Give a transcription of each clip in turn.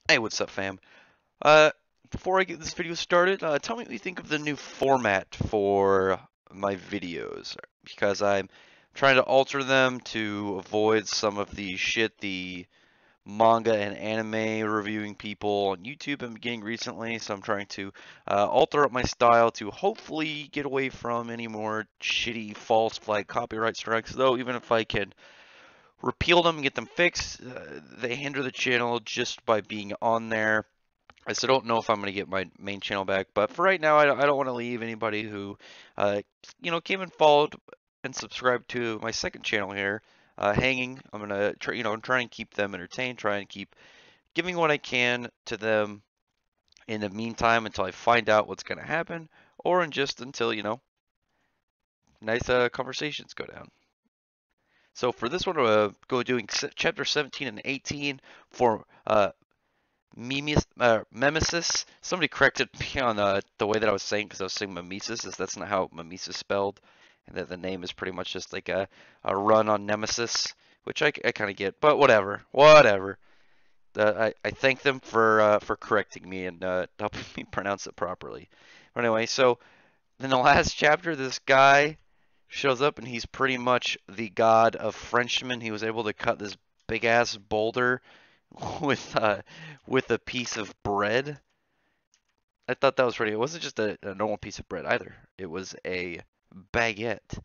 Hey, what's up, fam? Uh, Before I get this video started, tell me what you think of the new format for my videos, because I'm trying to alter them to avoid some of the shit the manga and anime reviewing people on YouTube have been getting recently. So I'm trying to alter up my style to hopefully get away from any more shitty false flag copyright strikes. Though even if I can repeal them and get them fixed, they hinder the channel just by being on there. I still don't know if I'm going to get my main channel back, but for right now, I don't want to leave anybody who, came and followed and subscribed to my second channel here, hanging. I'm going to try and keep them entertained, try and keep giving what I can to them in the meantime until I find out what's going to happen, or in just until, nice conversations go down. So for this one, go doing chapter 17 and 18 for Memesis. Somebody corrected me on the way that I was saying because I was saying Memesis. That's not how Memesis is spelled, and that the name is pretty much just like a run on Nemesis, which I kind of get, but whatever, whatever. I thank them for correcting me and helping me pronounce it properly. But anyway, so in the last chapter, this guy shows up and he's pretty much the god of Frenchmen. He was able to cut this big ass boulder with a piece of bread. I thought that was pretty. It wasn't just a normal piece of bread either. It was a baguette,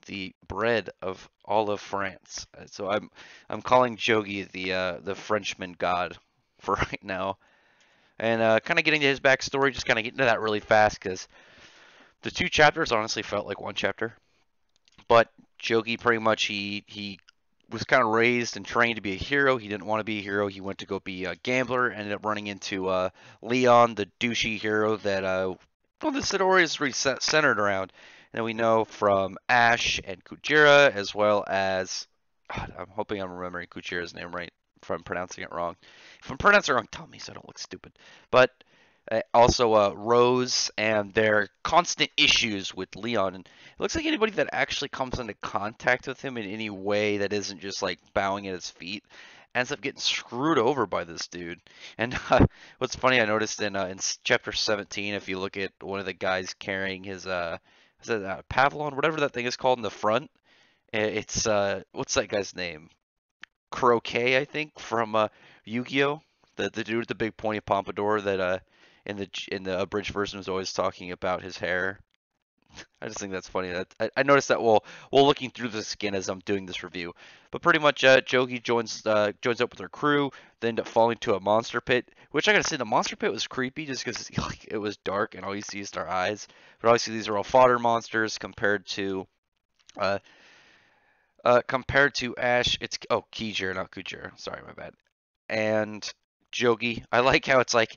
the bread of all of France. So I'm calling Jogi the Frenchman god for right now, and kind of getting to his backstory. Just kind of getting to that really fast because the two chapters honestly felt like one chapter. But Jogi pretty much he was kind of raised and trained to be a hero. He didn't want to be a hero. He went to go be a gambler. Ended up running into Leon, the douchey hero that well, the story is really centered around. And we know from Ash and Kujira, as well as God, I'm hoping I'm remembering Kujira's name right. If I'm pronouncing it wrong, if I'm pronouncing it wrong, tell me so I don't look stupid. But also Rose and their constant issues with Leon. And it looks like anybody that actually comes into contact with him in any way that isn't just like bowing at his feet ends up getting screwed over by this dude. And what's funny, I noticed in chapter 17, if you look at one of the guys carrying his is it Pavlon, whatever that thing is called in the front, it's what's that guy's name? Croquet, I think, from Yu-Gi-Oh. The dude with the big pointy pompadour that in the abridged version was always talking about his hair. I just think that's funny. That I noticed that while looking through the skin as I'm doing this review. But pretty much, Jogi joins up with her crew. They end up falling to a monster pit, which I gotta say the monster pit was creepy just because like, it was dark and all you see is their eyes. But obviously these are all fodder monsters uh, compared to Ash. It's Kijir, not Kujir. Sorry, my bad. And Jogi. I like how it's like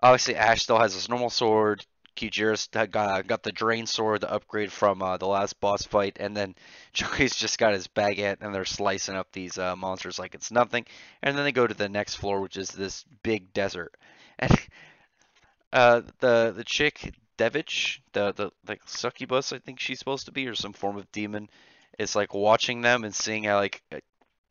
obviously Ash still has his normal sword. Kijira's got the Drain Sword, the upgrade from the last boss fight, and then Joey's just got his baguette, and they're slicing up these monsters like it's nothing. And then they go to the next floor, which is this big desert. And the chick Devich, the like Succubus, I think she's supposed to be, or some form of demon, is like watching them and seeing how like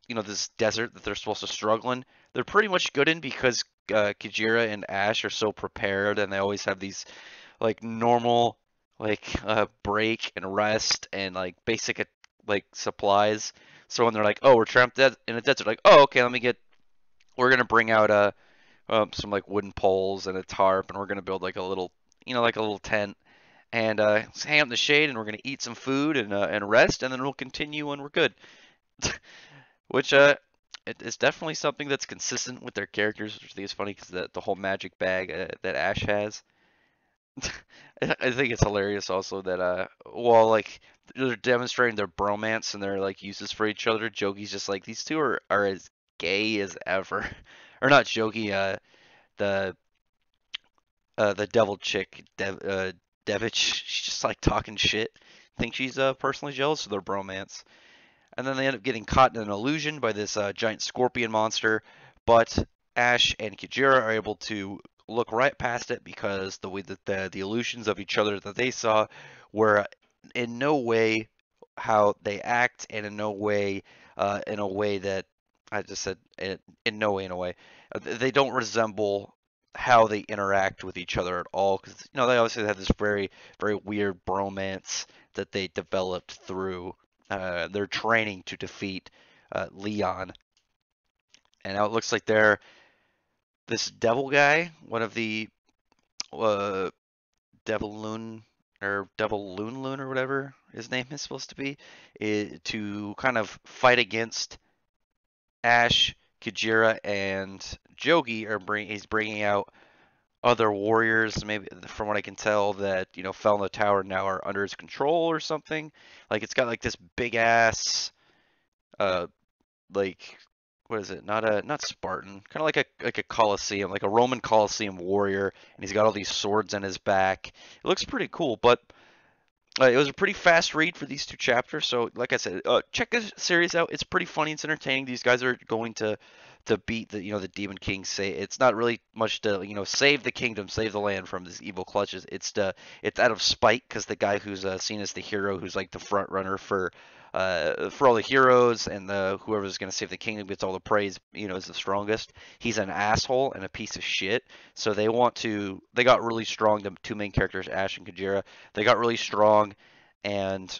this desert that they're supposed to struggle in. They're pretty much good in because Kajira and Ash are so prepared, and they always have these like normal like break and rest and like basic like supplies. So when they're like, "Oh, we're trapped in a desert," like, "Oh, okay, we're gonna bring out some like wooden poles and a tarp, and we're gonna build like a little like a little tent and hang out in the shade, and we're gonna eat some food and rest, and then we'll continue when we're good." Which it's definitely something that's consistent with their characters, which I think is funny because the whole magic bag that Ash has. I think it's hilarious also that while like they're demonstrating their bromance and their like uses for each other, Jogi's just like these two are as gay as ever. Or not Jogi, the the devil chick, Devich, she's just like talking shit. Think she's personally jealous of their bromance. And then they end up getting caught in an illusion by this giant scorpion monster. But Ash and Kajira are able to look right past it because the way that the illusions of each other that they saw were in no way how they act, and in no way in a way that I just said in no way, in a way. They don't resemble how they interact with each other at all, because they obviously have this very, very weird bromance that they developed through their training to defeat Leon. And now it looks like they're this devil guy, one of the uh, Devil Loon or Devil Loon or whatever his name is supposed to be, to kind of fight against Ash, Kajira, and Jogi he's bringing out other warriors. Maybe from what I can tell, that fell in the tower now are under his control or something. Like it's got like this big ass, uh, like what is it? Not Spartan, kind of like a Colosseum, like a Roman Colosseum warrior, and he's got all these swords in his back. It looks pretty cool, but it was a pretty fast read for these two chapters, so like I said, check this series out. It's pretty funny. It's entertaining. These guys are going to beat the Demon King. Say it's not really much to save the kingdom, save the land from these evil clutches. It's out of spite because the guy who's seen as the hero, who's like the front runner for all the heroes, and whoever's going to save the kingdom gets all the praise, is the strongest. He's an asshole and a piece of shit. So they got really strong. The two main characters, Ash and Kajira, they got really strong, and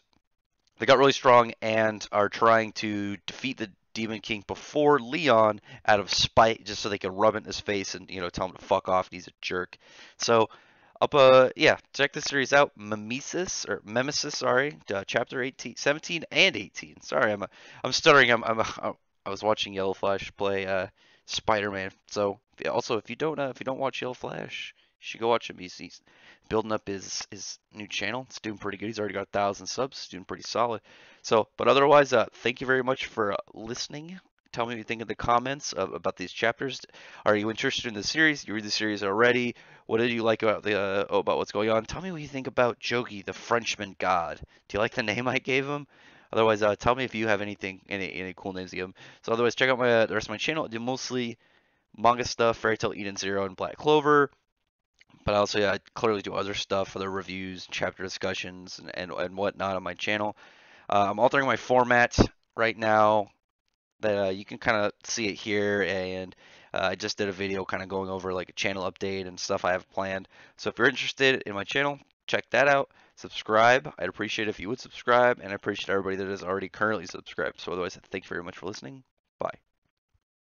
are trying to defeat the Demon King before Leon out of spite, just so they could rub it in his face and tell him to fuck off. And he's a jerk. So yeah, check this series out. Memesis, sorry, chapter 18, 17 and 18. Sorry, I'm stuttering. I was watching Yellow Flash play Spider-Man. So yeah, also if you don't watch Yellow Flash, you should go watch him. He's building up his new channel. It's doing pretty good. He's already got 1,000 subs. It's doing pretty solid. So, but otherwise, thank you very much for listening. Tell me what you think in the comments about these chapters. Are you interested in the series? You read the series already? What did you like about about what's going on? Tell me what you think about Jogi, the Frenchman god. Do you like the name I gave him? Otherwise, tell me if you have any cool names to give him. So otherwise, check out the rest of my channel. I do mostly manga stuff, Fairy Tail Eden Zero, and Black Clover. But also, yeah, I clearly do other stuff, other reviews, chapter discussions, and whatnot on my channel. I'm altering my format right now that you can kind of see it here, and I just did a video kind of going over like a channel update and stuff I have planned. So if you're interested in my channel, check that out. Subscribe. I'd appreciate it if you would subscribe, and I appreciate everybody that is already currently subscribed. So otherwise, thank you very much for listening. Bye.